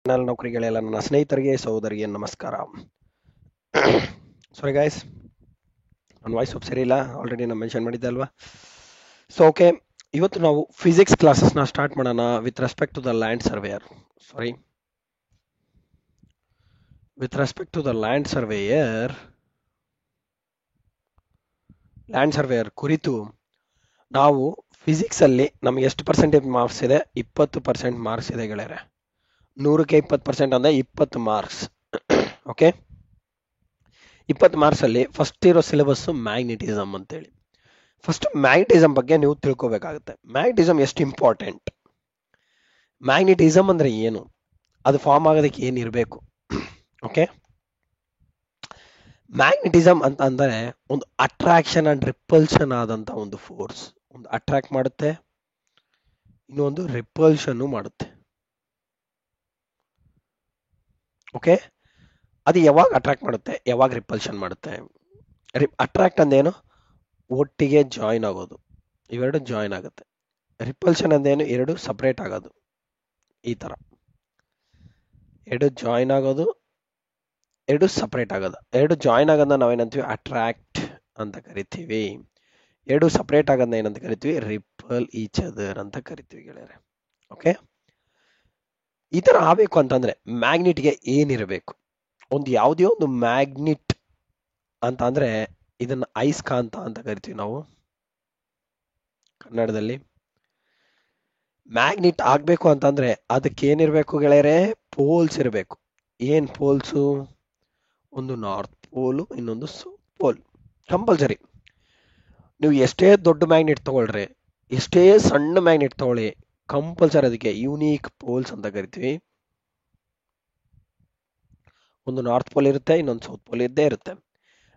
Channel ನೌಕರಿಗಳೆಲ್ಲ ನನ್ನ ಸ್ನೇಹಿತರಿಗೆ ಸಹೋದರಿಗೆ ನಮಸ್ಕಾರ. ಸಾರಿ ಗೈಸ್, ನನ್ನ ವಾಯ್ಸ್ ಸ್ವಲ್ಪ ಸರಿ ಇಲ್ಲ, ಆಲ್ರೆಡಿ ನಾನು ಮೆನ್ಷನ್ ಮಾಡಿದ್ದೆ ಅಲ್ವಾ. ಸೊ ಓಕೆ, ಇವತ್ತು ನಾವು ಫಿಸಿಕ್ಸ್ ಕ್ಲಾಸಸ್ನ ಸ್ಟಾರ್ಟ್ ಮಾಡೋಣ with respect to the land surveyor. With respect to the land surveyor ಕುರಿತು ನಾವು ಫಿಸಿಕ್ಸ್ ಅಲ್ಲಿ ನಮ್ಗೆ ಎಷ್ಟು ಪರ್ಸೆಂಟೇಜ್ ಮಾರ್ಕ್ಸ್ ಇದೆ? 20% ಮಾರ್ಕ್ಸ್ ಇದೆ ಗೆಳೆಯರೆ. 100ಕ್ಕೆ 20% ಅಂದ್ರೆ 20 ಮಾರ್ಕ್ಸ್. ಓಕೆ, 20 ಮಾರ್ಕ್ಸ್ ಅಲ್ಲಿ ಫಸ್ಟ್ ಇರೋ ಸಿಲೆಬಸ್ ಮ್ಯಾಗ್ನೆಟಿಸಮ್ ಅಂತೇಳಿ. ಫಸ್ಟ್ ಮ್ಯಾಗ್ನೆಟಿಸಮ್ ಬಗ್ಗೆ ನೀವು ತಿಳ್ಕೊಬೇಕಾಗುತ್ತೆ. ಮ್ಯಾಗ್ನೆಟಿಸಮ್ ಎಷ್ಟು ಇಂಪಾರ್ಟೆಂಟ್, ಮ್ಯಾಗ್ನೆಟಿಸಮ್ ಅಂದ್ರೆ ಏನು, ಅದು ಫಾರ್ಮ್ ಆಗೋದಕ್ಕೆ ಏನಿರಬೇಕು. ಓಕೆ, ಮ್ಯಾಗ್ನೆಟಿಸಮ್ ಅಂತ ಅಂದ್ರೆ ಒಂದು ಅಟ್ರಾಕ್ಷನ್ ಅಂಡ್ ರಿಪಲ್ಷನ್ ಆದಂತ ಒಂದು ಫೋರ್ಸ್. ಒಂದು ಅಟ್ರಾಕ್ಟ್ ಮಾಡುತ್ತೆ, ಇನ್ನೊಂದು ರಿಪಲ್ಷನ್ ಮಾಡುತ್ತೆ. ಓಕೆ, ಅದು ಯಾವಾಗ ಅಟ್ರಾಕ್ಟ್ ಮಾಡುತ್ತೆ, ಯಾವಾಗ ರಿಪಲ್ಷನ್ ಮಾಡುತ್ತೆ? ಅಟ್ರಾಕ್ಟ್ ಅಂದೇನು? ಒಟ್ಟಿಗೆ ಜಾಯಿನ್ ಆಗೋದು, ಇವೆರಡು ಜಾಯಿನ್ ಆಗುತ್ತೆ. ರಿಪಲ್ಷನ್ ಅಂದೇನು? ಎರಡು ಸಪರೇಟ್ ಆಗೋದು. ಈ ತರ ಎರಡು ಜಾಯಿನ್ ಆಗೋದು, ಎರಡು ಸಪರೇಟ್ ಆಗೋದು. ಎರಡು ಜಾಯಿನ್ ಆಗೋದನ್ನ ನಾವೇನಂತೀವಿ? ಅಟ್ರಾಕ್ಟ್ ಅಂತ ಕರಿತೀವಿ. ಎರಡು ಸಪರೇಟ್ ಆಗೋದನ್ನ ಏನಂತ ಕರಿತೀವಿ? ರಿಪಲ್ ಈಚ್ ಅದರ್ ಅಂತ ಕರಿತೀವಿ ಗೆಳೆಯರೆ. ಓಕೆ, ಈ ತರ ಆಗಬೇಕು ಅಂತಂದ್ರೆ ಮ್ಯಾಗ್ನೆಟ್ಗೆ ಏನಿರಬೇಕು? ಒಂದು ಯಾವುದೇ ಒಂದು ಮ್ಯಾಗ್ನೆಟ್ ಅಂತ ಅಂದ್ರೆ ಇದನ್ನ ಅಯಸ್ಕಾಂತ ಅಂತ ಕರಿತೀವಿ ನಾವು ಕನ್ನಡದಲ್ಲಿ. ಮ್ಯಾಗ್ನೆಟ್ ಆಗ್ಬೇಕು ಅಂತಂದ್ರೆ ಅದಕ್ಕೆ ಏನಿರ್ಬೇಕು ಗೆಳೆಯರೆ? ಪೋಲ್ಸ್ ಇರಬೇಕು. ಏನ್ ಪೋಲ್ಸು? ಒಂದು ನಾರ್ತ್ ಪೋಲು, ಇನ್ನೊಂದು ಸೌತ್ ಪೋಲ್. ಕಂಪಲ್ಸರಿ. ನೀವು ಎಷ್ಟೇ ದೊಡ್ಡ ಮ್ಯಾಗ್ನೆಟ್ ತಗೊಳ್ರಿ, ಎಷ್ಟೇ ಸಣ್ಣ ಮ್ಯಾಗ್ನೆಟ್ ತಗೊಳ್ಳಿ, ಕಂಪಲ್ಸರಿ ಅದಕ್ಕೆ ಯೂನಿಕ್ ಪೋಲ್ಸ್ ಅಂತ ಕರಿತೀವಿ. ಒಂದು ನಾರ್ತ್ ಪೋಲ್ ಇರುತ್ತೆ, ಇನ್ನೊಂದು ಸೌತ್ ಪೋಲ್ ಇದ್ದೇ ಇರುತ್ತೆ.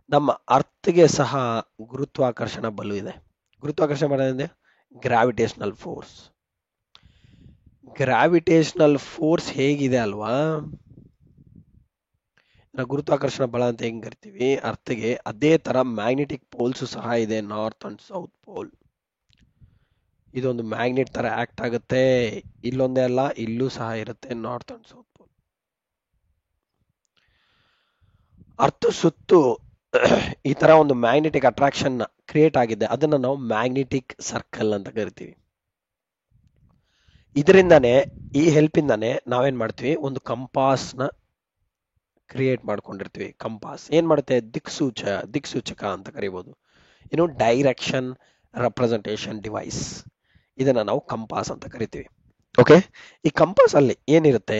ನಮ್ಮ ಅರ್ಥಗೆ ಸಹ ಗುರುತ್ವಾಕರ್ಷಣ ಬಲ ಇದೆ. ಗುರುತ್ವಾಕರ್ಷಣ ಬಲ ಇದೆ, ಗ್ರಾವಿಟೇಷನಲ್ ಫೋರ್ಸ್. ಗ್ರಾವಿಟೇಷನಲ್ ಫೋರ್ಸ್ ಹೇಗಿದೆ ಅಲ್ವಾ, ಗುರುತ್ವಾಕರ್ಷಣ ಬಲ ಅಂತ ಹೆಂಗ್ ಕರಿತೀವಿ ಅರ್ಥಗೆ, ಅದೇ ತರ ಮ್ಯಾಗ್ನೆಟಿಕ್ ಪೋಲ್ಸ್ ಸಹ ಇದೆ, ನಾರ್ತ್ ಅಂಡ್ ಸೌತ್ ಪೋಲ್. ಇದೊಂದು ಮ್ಯಾಗ್ನೆಟ್ ತರ ಆಕ್ಟ್ ಆಗುತ್ತೆ. ಇಲ್ಲೊಂದೇ ಅಲ್ಲ, ಇಲ್ಲೂ ಸಹ ಇರುತ್ತೆ ನಾರ್ತ್ ಅಂಡ್ ಸೌತ್ ಪೋಲ್. ಅರ್ಥ ಸುತ್ತು ಈ ತರ ಒಂದು ಮ್ಯಾಗ್ನೆಟಿಕ್ ಅಟ್ರಾಕ್ಷನ್ ಕ್ರಿಯೇಟ್ ಆಗಿದೆ, ಅದನ್ನ ನಾವು ಮ್ಯಾಗ್ನೆಟಿಕ್ ಸರ್ಕಲ್ ಅಂತ ಕರಿತೀವಿ. ಇದರಿಂದಾನೇ, ಈ ಹೆಲ್ಪ್ ಇಂದಾನೆ ನಾವೇನ್ ಮಾಡ್ತೀವಿ? ಒಂದು ಕಂಪಾಸ್ ನ ಕ್ರಿಯೇಟ್ ಮಾಡ್ಕೊಂಡಿರ್ತೀವಿ. ಕಂಪಾಸ್ ಏನ್ ಮಾಡುತ್ತೆ? ದಿಕ್ಸೂಚಕ ಅಂತ ಕರಿಬಹುದು. ಏನು? Direction representation device. ಇದನ್ನ ನಾವು ಕಂಪಾಸ್ ಅಂತ ಕರಿತೀವಿ. ಓಕೆ, ಈ ಕಂಪಾಸ್ ಅಲ್ಲಿ ಏನಿರುತ್ತೆ?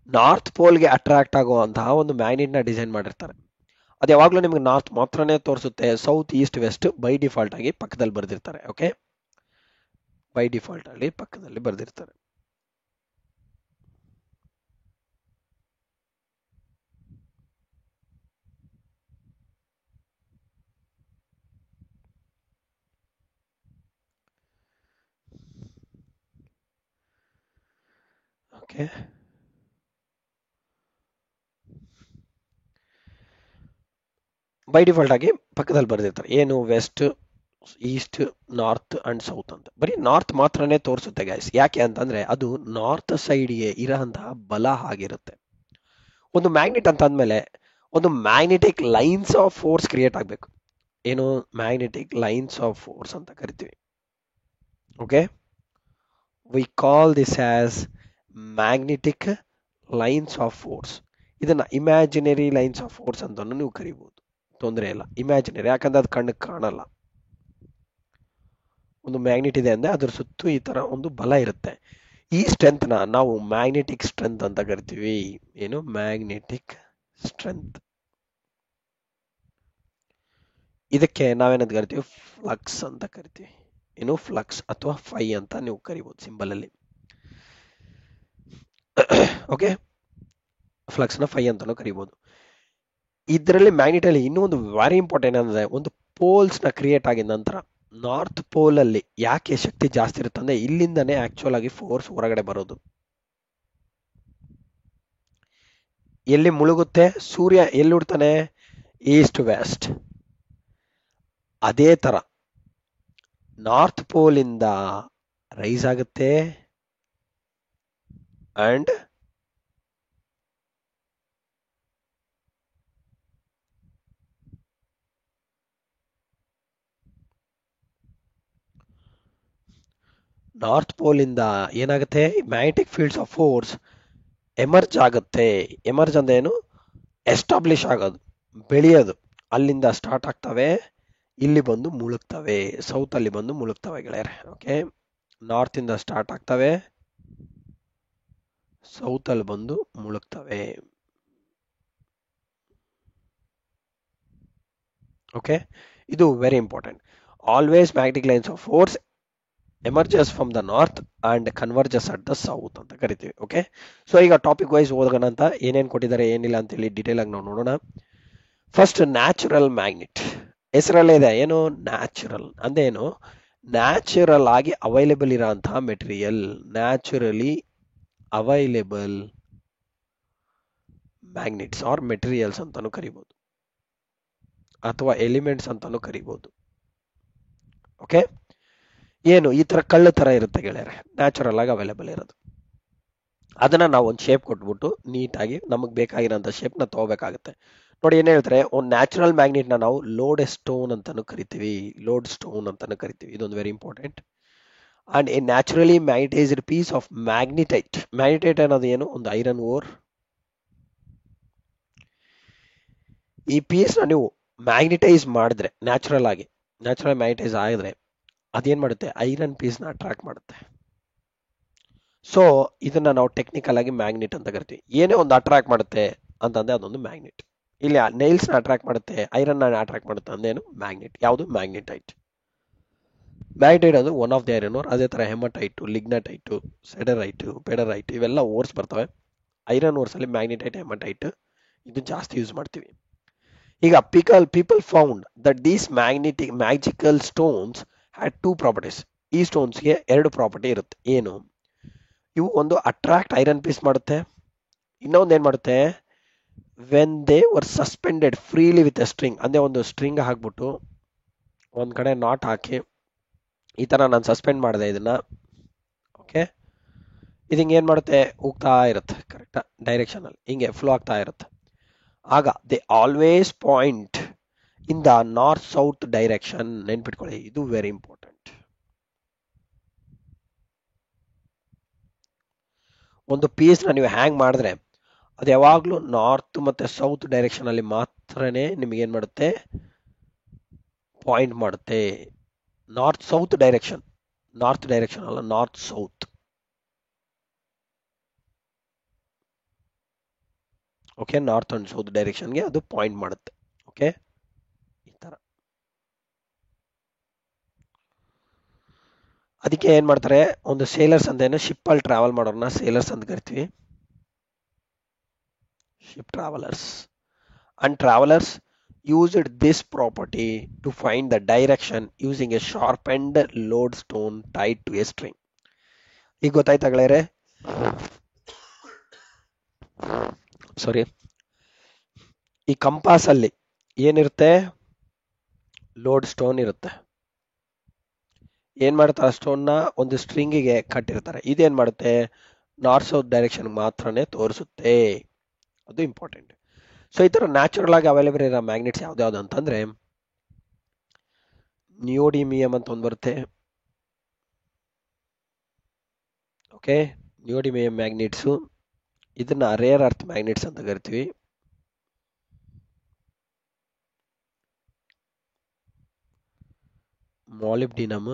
ನಾರ್ತ್ ಪೋಲ್ಗೆ ಅಟ್ರಾಕ್ಟ್ ಆಗುವಂತಹ ಒಂದು ಮ್ಯಾಗ್ನೆಟ್ ನ ಡಿಸೈನ್ ಮಾಡಿರ್ತಾರೆ. ಅದು ಯಾವಾಗ್ಲೂ ನಿಮ್ಗೆ ನಾರ್ತ್ ಮಾತ್ರನೇ ತೋರಿಸುತ್ತೆ. South, east, west by default ಆಗಿ ಪಕ್ಕದಲ್ಲಿ ಬರ್ದಿರ್ತಾರೆ. ಓಕೆ, ಬೈ ಡಿಫಾಲ್ಟ್ ಅಲ್ಲಿ ಪಕ್ಕದಲ್ಲಿ ಬರ್ದಿರ್ತಾರೆ. ಓಕೆ, ಬೈ ಡಿಫಾಲ್ಟ್ ಆಗಿ ಪಕ್ಕದಲ್ಲಿ ಬರ್ದಿರ್ತಾರೆ. ಏನು? West, east, north and south ಅಂತ. ಬರೀ ನಾರ್ತ್ ಮಾತ್ರನೇ ತೋರಿಸುತ್ತೆ ಗೈಸ್. ಯಾಕೆ ಅಂತಂದ್ರೆ ಅದು ನಾರ್ತ್ ಸೈಡ್ಗೆ ಇರೋಂತಹ ಬಲ ಆಗಿರುತ್ತೆ. ಒಂದು ಮ್ಯಾಗ್ನೆಟ್ ಅಂತ ಅಂದ್ಮೇಲೆ ಒಂದು magnetic lines of force create ಆಗಬೇಕು. ಏನು? ಮ್ಯಾಗ್ನೆಟಿಕ್ ಲೈನ್ಸ್ ಆಫ್ ಫೋರ್ಸ್ ಅಂತ ಕರಿತೀವಿ. Okay, we call this as magnetic lines of force. ಇದನ್ನ ಇಮ್ಯಾಜಿನರಿ ಲೈನ್ಸ್ ಆಫ್ ಫೋರ್ಸ್ ಅಂತ ನೀವು ಕರಿಬಹುದು, ತೊಂದರೆ ಇಲ್ಲ. ಇಮ್ಯಾಜಿನರಿ ಯಾಕಂದ್ರೆ ಅದು ಕಣ್ಣಿಗೆ ಕಾಣಲ್ಲ. ಒಂದು ಮ್ಯಾಗ್ನೆಟ್ ಇದೆ ಅಂದ್ರೆ ಅದ್ರ ಸುತ್ತು ಈ ತರ ಒಂದು ಬಲ ಇರುತ್ತೆ. ಈ ಸ್ಟ್ರೆಂತ್ ನ ನಾವು ಮ್ಯಾಗ್ನೆಟಿಕ್ ಸ್ಟ್ರೆಂತ್ ಅಂತ ಕರಿತೀವಿ. ಏನು? Magnetic strength. ಇದಕ್ಕೆ ನಾವೇನಂತ ಕರಿತೀವಿ? ಫ್ಲಕ್ಸ್ ಅಂತ ಕರಿತೀವಿ. ಏನು? ಫ್ಲಕ್ಸ್ ಅಥವಾ ಫೈ ಅಂತ ನೀವು ಕರಿಬಹುದು ಸಿಂಬಲ್ ಅಲ್ಲಿ. ಓಕೆ, ಫ್ಲಕ್ಸ್ ನ ಫೈ ಅಂತಾನು ಕರಿಬಹುದು. ಇದರಲ್ಲಿ ಮ್ಯಾಗ್ನೆಟ್ ಅಲ್ಲಿ ಇನ್ನೂ ಒಂದು ವೆರಿ ಇಂಪಾರ್ಟೆಂಟ್ ಅಂದ್ರೆ, ಒಂದು ಪೋಲ್ಸ್ ನ ಕ್ರಿಯೇಟ್ ಆಗಿದ ನಂತರ ನಾರ್ತ್ ಪೋಲ್ ಅಲ್ಲಿ ಯಾಕೆ ಶಕ್ತಿ ಜಾಸ್ತಿ ಇರುತ್ತೆ ಅಂದ್ರೆ ಇಲ್ಲಿಂದಾನೇ ಆಕ್ಚುಲ್ ಆಗಿ ಫೋರ್ಸ್ ಹೊರಗಡೆ ಬರೋದು. ಎಲ್ಲಿ ಮುಳುಗುತ್ತೆ? ಸೂರ್ಯ ಎಲ್ಲಿ ಹುಡ್ತಾನೆ? East west. ಅದೇ ತರ ನಾರ್ತ್ ಪೋಲ್ ಇಂದ ರೈಸ್ ಆಗುತ್ತೆ, and ನಾರ್ತ್ ಪೋಲ್ ಇಂದ ಏನಾಗುತ್ತೆ, magnetic fields of force emerge ಆಗುತ್ತೆ. ಎಮರ್ಜ್ ಅಂದ್ರೆ ಏನು, ಎಸ್ಟಾಬ್ಲಿಷ್ ಆಗೋದು, ಬೆಳೆಯೋದು. ಅಲ್ಲಿಂದ ಸ್ಟಾರ್ಟ್ ಆಗ್ತವೆ, ಇಲ್ಲಿ ಬಂದು ಮುಳುಗ್ತವೆ, ಸೌತ್ ಅಲ್ಲಿ ಬಂದು ಮುಳುಗ್ತವೆ ಗೆಳೆಯರೆ. ಓಕೆ, ನಾರ್ತ್ ಇಂದ ಸ್ಟಾರ್ಟ್ ಆಗ್ತವೆ, ಸೌತ್ ಅಲ್ಲಿ ಬಂದು ಮುಳುಗ್ತವೆ. ಓಕೆ, ಇದು very important. Always magnetic lines of force emerges from the north and converges at the south ಅಂತ ಕರಿತೀವಿ. ಓಕೆ, ಸೊ ಈಗ ಟಾಪಿಕ್ ವೈಸ್ ಓದೋಣ ಅಂತ, ಏನೇನು ಕೊಟ್ಟಿದ್ದಾರೆ ಏನಿಲ್ಲ ಅಂತೇಳಿ ಡೀಟೇಲ್ ಆಗಿ ನಾವು ನೋಡೋಣ. First, natural magnet. ಹೆಸರಲ್ಲೇ ಇದೆ, ಏನು ನ್ಯಾಚುರಲ್ ಅಂದ್ರೆ ಏನು, ನ್ಯಾಚುರಲ್ ಆಗಿ available ಇರೋಂತಹ material, naturally available magnets R materials ಅಂತಾನು ಕರಿಬಹುದು, ಅಥವಾ ಎಲಿಮೆಂಟ್ಸ್ ಅಂತಾನು ಕರಿಬಹುದು. ಓಕೆ, ಏನು ಈ ತರ ಕಳ್ಳ ತರ ಇರುತ್ತೆ ಗೆಳೆಯರೆ, ನ್ಯಾಚುರಲ್ ಆಗಿ ಅವೈಲೇಬಲ್ ಇರೋದು. ಅದನ್ನ ನಾವು ಒಂದು ಶೇಪ್ ಕೊಟ್ಬಿಟ್ಟು ನೀಟಾಗಿ ನಮಗೆ ಬೇಕಾಗಿರೋಂಥ ಶೇಪ್ ನ ತಗೋಬೇಕಾಗುತ್ತೆ. ನೋಡಿ ಏನ್ ಹೇಳ್ತಾರೆ, ಒಂದು ನ್ಯಾಚುರಲ್ ಮ್ಯಾಗ್ನೆಟ್ ನ ನಾವು ಲೋಡ್ ಸ್ಟೋನ್ ಅಂತಾನು ಕರಿತೀವಿ, ಲೋಡ್ ಸ್ಟೋನ್ ಅಂತಾನು ಕರಿತೀವಿ. ಇದೊಂದು very important. And a naturally magnetised piece of magnetite. Magnetite ಅನ್ನೋದು ಏನು, ಒಂದು ಐರನ್ ಓರ್. ಈ ಪೀಸ್ ನ ನೀವು ಮ್ಯಾಗ್ನಿಟೈಸ್ ಮಾಡಿದ್ರೆ, ನ್ಯಾಚುರಲ್ ಮ್ಯಾಗ್ನಿಟೈಸ್ ಆಗಿದ್ರೆ ಅದೇನ್ ಮಾಡುತ್ತೆ, ಐರನ್ ಪೀಸ್ ನ ಅಟ್ರಾಕ್ಟ್ ಮಾಡುತ್ತೆ. ಸೊ ಇದನ್ನ ನಾವು ಟೆಕ್ನಿಕಲ್ ಆಗಿ ಮ್ಯಾಗ್ನೆಟ್ ಅಂತ ಕರಿತೀವಿ. ಏನೇ ಒಂದು ಅಟ್ರಾಕ್ಟ್ ಮಾಡುತ್ತೆ ಅಂತಂದ್ರೆ ಅದೊಂದು ಮ್ಯಾಗ್ನೆಟ್. ಇಲ್ಲಿ ನೈಲ್ಸ್ ನ ಅಟ್ರಾಕ್ಟ್ ಮಾಡುತ್ತೆ, ಐರನ್ ನ ಅಟ್ರಾಕ್ಟ್ ಮಾಡುತ್ತೆ ಅಂದೇನು, ಮ್ಯಾಗ್ನೆಟ್. ಯಾವುದು, ಮ್ಯಾಗ್ನೆಟೈಟ್. ಮ್ಯಾಗ್ನೆಟೈಟ್ ಅದು one of the iron ore. ಅದೇ ತರ ಹೆಮಟೈಟ್, ಲಿಗ್ನಟೈಟ್, ಸೆಡರೈಟ್, ಪೆಡರೈಟ್ ಇವೆಲ್ಲ ಓರ್ಸ್ ಬರ್ತವೆ. ಐರನ್ ಓರ್ಸ್ ಅಲ್ಲಿ ಮ್ಯಾಗ್ನೆಟೈಟ್, ಹೆಮಟೈಟ್ ಇದು ಜಾಸ್ತಿ ಯೂಸ್ ಮಾಡ್ತೀವಿ. ಈಗ people found that these magical stones had two properties. ಈ ಸ್ಟೋನ್ಸ್ಗೆ ಎರಡು ಪ್ರಾಪರ್ಟಿ ಇರುತ್ತೆ. ಏನು, ಇವು ಒಂದು ಅಟ್ರಾಕ್ಟ್ ಐರನ್ ಪೀಸ್ ಮಾಡುತ್ತೆ, ಇನ್ನೊಂದು ಏನ್ ಮಾಡುತ್ತೆ, when they were suspended freely with A string, ಅಂದ್ರೆ ಒಂದು ಸ್ಟ್ರಿಂಗ್ ಹಾಕ್ಬಿಟ್ಟು ಒಂದ್ ಕಡೆ ನಾಟ್ ಹಾಕಿ ಈ ತರ ನಾನು ಸಸ್ಪೆಂಡ್ ಮಾಡಿದೆ ಇದನ್ನ. ಓಕೆ, ಇದಿಂಗೆ ಏನ್ ಮಾಡುತ್ತೆ, ಹೋಗ್ತಾ ಇರುತ್ತೆ ಕರೆಕ್ಟ್ ಡೈರೆಕ್ಷನ್ ಅಲ್ಲಿ, ಹಿಂಗೆ ಫ್ಲೋ ಆಗ್ತಾ ಇರುತ್ತೆ. ಆಗ they always point in the north south direction. ನೆನ್ಪಿಟ್ಕೊಳ್ಳಿ, ಇದು ವೆರಿ ಇಂಪಾರ್ಟೆಂಟ್. ಒಂದು ಪೀಸ್ ನ ನೀವು ಹ್ಯಾಂಗ್ ಮಾಡಿದ್ರೆ ಅದು ಯಾವಾಗ್ಲೂ ನಾರ್ತ್ ಮತ್ತೆ ಸೌತ್ ಡೈರೆಕ್ಷನ್ ಅಲ್ಲಿ ಮಾತ್ರನೇ ನಿಮಗೆ ಏನ್ ಮಾಡುತ್ತೆ, ಪಾಯಿಂಟ್ ಮಾಡುತ್ತೆ. North south direction, north direction ಅಲ್ಲ, north south. Okay, north and south ಡೈರೆಕ್ಷನ್ಗೆ ಅದು ಪಾಯಿಂಟ್ ಮಾಡುತ್ತೆ. ಓಕೆ, ಈ ತರ. ಅದಕ್ಕೆ ಏನ್ ಮಾಡ್ತಾರೆ, ಒಂದು ಸೇಲರ್ಸ್ ಅಂತ ಏನು, ಶಿಪ್ ಅಲ್ಲಿ ಟ್ರಾವೆಲ್ ಮಾಡೋರ್ನ ಸೇಲರ್ಸ್ ಅಂತ ಕರಿತೀವಿ, ship travellers. And travellers used this property to find the direction using a sharpened lodestone tied to a string. ಈಗ ಗೊತ್ತಾಯ್ತಾ ಗೆಳೆಯರೆ, ಸಾರಿ, ಈ ಕಂಪಾಸ್ ಅಲ್ಲಿ ಏನಿರುತ್ತೆ, ಲೋಡ್ ಸ್ಟೋನ್ ಇರುತ್ತೆ. ಏನ್ ಮಾಡ್ತಾರೆ, ಸ್ಟೋನ್ ನ ಒಂದು ಸ್ಟ್ರಿಂಗಿಗೆ ಕಟ್ಟಿರ್ತಾರೆ. ಇದೇನ್ ಮಾಡುತ್ತೆ, ನಾರ್ತ್ ಸೌತ್ ಡೈರೆಕ್ಷನ್ ಮಾತ್ರನೇ ತೋರಿಸುತ್ತೆ. ಅದು ಇಂಪಾರ್ಟೆಂಟ್. ಸೊ ಈ ತರ ನ್ಯಾಚುರಲ್ ಆಗಿ ಅವೈಲೇಬಲ್ ಇರೋ ಮ್ಯಾಗ್ನೆಟ್ಸ್ ಯಾವ್ದಾವ್ದು ಅಂತಂದ್ರೆ, ನಿಯೋಡಿಮಿಯಂ ಅಂತ ಒಂದು ಬರುತ್ತೆ. ಓಕೆ, ನಿಯೋಡಿಮಿಯಂ ಮ್ಯಾಗ್ನೆಟ್ಸ್, ಇದನ್ನ ರೇರ್ ಅರ್ತ್ ಮ್ಯಾಗ್ನೆಟ್ಸ್ ಅಂತ ಕರಿತೀವಿ. ಮಾಲಿಬ್ಡಿನಮ್,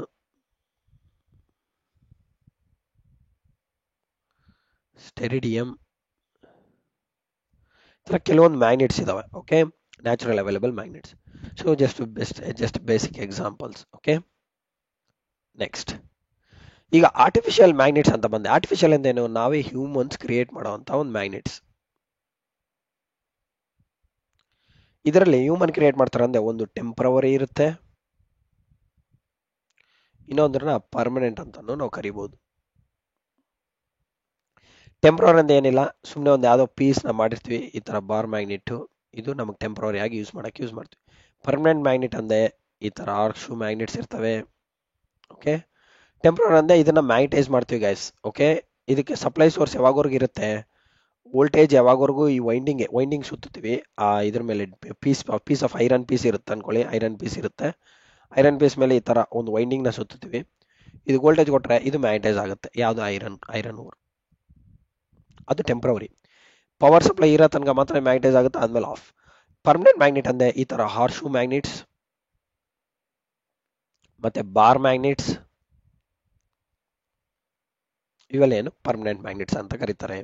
ಸ್ಟೆರಿಡಿಯಂ, ಕೆಲವೊಂದು ಮ್ಯಾಗ್ನೆಟ್ಸ್ ಇದಾವೆ. Okay, natural available magnets. So just basic examples. Okay, next ಈಗ ಆರ್ಟಿಫಿಷಿಯಲ್ ಮ್ಯಾಗ್ನೆಟ್ಸ್ ಅಂತ ಬಂದೆ. ಆರ್ಟಿಫಿಷಿಯಲ್ ಅಂದೇನು, ನಾವೇ ಹ್ಯೂಮನ್ಸ್ ಕ್ರಿಯೇಟ್ ಮಾಡುವಂತ ಒಂದು ಮ್ಯಾಗ್ನೆಟ್ಸ್. ಇದರಲ್ಲಿ ಹ್ಯೂಮನ್ ಕ್ರಿಯೇಟ್ ಮಾಡ್ತಾರೆ ಅಂದ್ರೆ ಒಂದು ಟೆಂಪರವರಿ ಇರುತ್ತೆ, ಇನ್ನೊಂದನ್ನ ಪರ್ಮನೆಂಟ್ ಅಂತಾನು ನಾವು ಕರಿಬಹುದು. ಟೆಂಪರವರಿ ಅಂದ್ರೆ ಏನಿಲ್ಲ, ಸುಮ್ಮನೆ ಒಂದು ಯಾವ್ದೋ ಪೀಸ್ ನ ಮಾಡಿರ್ತೀವಿ, ಈ ತರ ಬಾರ್ ಮ್ಯಾಗ್ನೆಟ್, ಇದು ನಮಗೆ ಟೆಂಪರವರಿ ಆಗಿ ಯೂಸ್ ಮಾಡ್ತೀವಿ. ಪರ್ಮನೆಂಟ್ ಮ್ಯಾಗ್ನೆಟ್ ಅಂದ್ರೆ ಈ ತರ ಆರ್ಶು ಮ್ಯಾಗ್ನೆಟ್ಸ್ ಇರ್ತವೆ. ಓಕೆ, ಟೆಂಪರವರಿ ಅಂದ್ರೆ ಇದನ್ನ ಮ್ಯಾಗ್ನೆಟೈಸ್ ಮಾಡ್ತೀವಿ ಗೈಸ್. ಓಕೆ, ಇದಕ್ಕೆ ಸಪ್ಲೈ ಸೋರ್ಸ್ ಯಾವಾಗವರೆಗೂ ಇರುತ್ತೆ, ವೋಲ್ಟೇಜ್ ಯಾವಾಗವರೆಗೂ ಈ ವೈಂಡಿಂಗ್ ಸುತ್ತೀವಿ ಇದ್ರ ಮೇಲೆ ಪೀಸ್ ಆಫ್ ಐರನ್ ಪೀಸ್ ಇರುತ್ತೆ ಅನ್ಕೊಳ್ಳಿ, ಐರನ್ ಪೀಸ್ ಇರುತ್ತೆ, ಐರನ್ ಪೀಸ್ ಮೇಲೆ ಈ ತರ ಒಂದು ವೈಂಡಿಂಗ್ನ ಸುತ್ತೀವಿ. ಇದು ವೋಲ್ಟೇಜ್ ಕೊಟ್ಟರೆ ಇದು ಮ್ಯಾಗ್ನೆಟೈಸ್ ಆಗುತ್ತೆ. ಯಾವುದು ಐರನ್ ಓರ್, ಅದು ಟೆಂಪ್ರವರಿ. ಪವರ್ ಸಪ್ಲೈ ಇರೋ ತನಕ ಮಾತ್ರ ಮ್ಯಾಗ್ನೆಟೈಸ್ ಆಗುತ್ತೆ, ಆದ್ಮೇಲೆ ಆಫ್. ಪರ್ಮನೆಂಟ್ ಮ್ಯಾಗ್ನೆಟ್ ಅಂದ್ರೆ ಈ ತರ ಹಾರ್ಶೂ ಮ್ಯಾಗ್ನೆಟ್ಸ್ ಮತ್ತೆ ಬಾರ್ ಮ್ಯಾಗ್ನೆಟ್ಸ್, ಇವೆಲ್ಲ ಏನು ಪರ್ಮನೆಂಟ್ ಮ್ಯಾಗ್ನೆಟ್ಸ್ ಅಂತ ಕರೀತಾರೆ.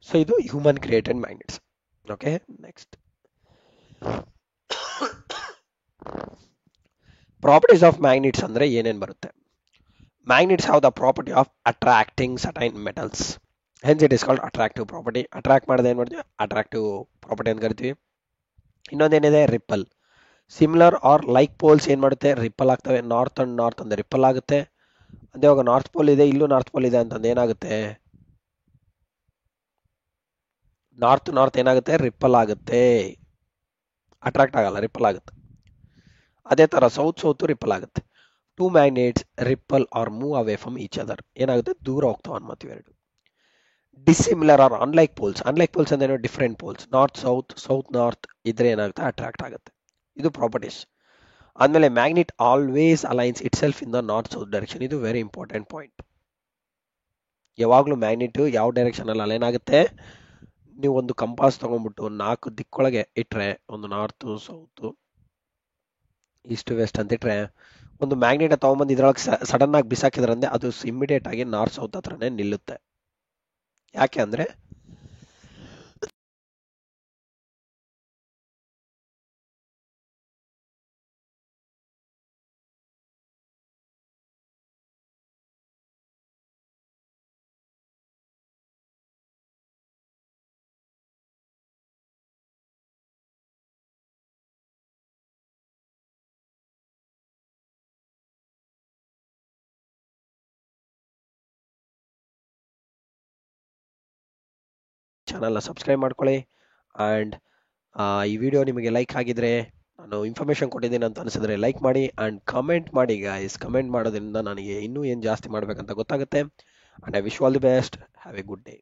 ಸೊ ಇದು human created magnets. Okay, next properties of magnets ಅಂದ್ರೆ ಏನೇನು ಬರುತ್ತೆ. Magnets have the property of attracting certain metals, hence it is called attractive property. Attract ಮಾಡಿದ್ರೆ ಏನು ಮಾಡ್ತೀವಿ, ಅಟ್ರಾಕ್ಟಿವ್ ಪ್ರಾಪರ್ಟಿ ಅಂತ ಕರಿತೀವಿ. ಇನ್ನೊಂದೇನಿದೆ, repel. Similar or like poles ಏನ್ ಮಾಡುತ್ತೆ, ರಿಪಲ್ ಆಗ್ತವೆ. ನಾರ್ತ್ ಅಂಡ್ ನಾರ್ತ್ ಅಂದ್ರೆ ರಿಪಲ್ ಆಗುತ್ತೆ. ಅದೇ ಇವಾಗ ನಾರ್ತ್ ಪೋಲ್ ಇದೆ, ಇಲ್ಲೂ ನಾರ್ತ್ ಪೋಲ್ ಇದೆ ಅಂತಂದ್ರೆ ಏನಾಗುತ್ತೆ, ನಾರ್ತ್ ಏನಾಗುತ್ತೆ, ರಿಪಲ್ ಆಗುತ್ತೆ, ಅಟ್ರಾಕ್ಟ್ ಆಗಲ್ಲ, ರಿಪಲ್ ಆಗುತ್ತೆ. ಅದೇ ತರ ಸೌತ್ ರಿಪಲ್ ಆಗುತ್ತೆ. Two magnets repel or move away from each other, ಏನಾಗುತ್ತೆ, ದೂರ ಹೋಗ್ತಾವ ಅನ್ಮತ್ತೀವಿ ಎರಡು. ಡಿಸಿಮಿಲರ್ ಆರ್ ಅನ್ಲೈಕ್ ಪೋಲ್ಸ್ ಅಂದ್ರೆ ಡಿಫ್ರೆಂಟ್ ಪೋಲ್ಸ್, ಸೌತ್ ನಾರ್ತ್ ಇದ್ರೆ ಏನಾಗುತ್ತೆ, ಅಟ್ರಾಕ್ಟ್ ಆಗುತ್ತೆ. ಇದು ಪ್ರಾಪರ್ಟೀಸ್. ಆದ್ಮೇಲೆ magnet always aligns itself in the north south direction, ಇದು ವೆರಿ ಇಂಪಾರ್ಟೆಂಟ್ ಪಾಯಿಂಟ್. ಯಾವಾಗ್ಲೂ ಮ್ಯಾಗ್ನೆಟ್ ಯಾವ ಡೈರೆಕ್ಷನ್ ಅಲ್ಲಿ ಅಲೈನ್ ಆಗುತ್ತೆ, ನೀವು ಒಂದು ಕಂಪಾಸ್ ತಗೊಂಡ್ಬಿಟ್ಟು 4 ದಿಕ್ಕೊಳಗೆ ಇಟ್ರೆ, ಒಂದು ನಾರ್ತ್ ಸೌತ್ ಈಸ್ಟ್ ವೆಸ್ಟ್ ಅಂತ ಇಟ್ರೆ, ಒಂದು ಮ್ಯಾಗ್ನೆಟ್ ತಗೊಂಡ್ಬಂದು ಇದ್ರೊಳಗೆ ಸಡನ್ ಆಗಿ ಬಿಸಾಕಿದ್ರಂದ್ರೆ ಅದು ಇಮಿಡಿಯೇಟ್ ಆಗಿ ನಾರ್ತ್ ಸೌತ್ ಹತ್ರನೇ ನಿಲ್ಲುತ್ತೆ. ಯಾಕೆ ಅಂದ್ರೆ ಚಾನಲ್ನ ಸಬ್ಸ್ಕ್ರೈಬ್ ಮಾಡ್ಕೊಳ್ಳಿ. ಆ್ಯಂಡ್ ಈ ವಿಡಿಯೋ ನಿಮಗೆ ಲೈಕ್ ಆಗಿದ್ರೆ, ನಾನು ಇನ್ಫಾರ್ಮೇಶನ್ ಕೊಟ್ಟಿದ್ದೀನಿ ಅಂತ ಅನಿಸಿದ್ರೆ ಲೈಕ್ ಮಾಡಿ ಆ್ಯಂಡ್ ಕಮೆಂಟ್ ಮಾಡಿ ಗೈಸ್. ಕಮೆಂಟ್ ಮಾಡೋದ್ರಿಂದ ನನಗೆ ಇನ್ನೂ ಏನು ಜಾಸ್ತಿ ಮಾಡಬೇಕಂತ ಗೊತ್ತಾಗುತ್ತೆ. And I wish all the best. Have A good day.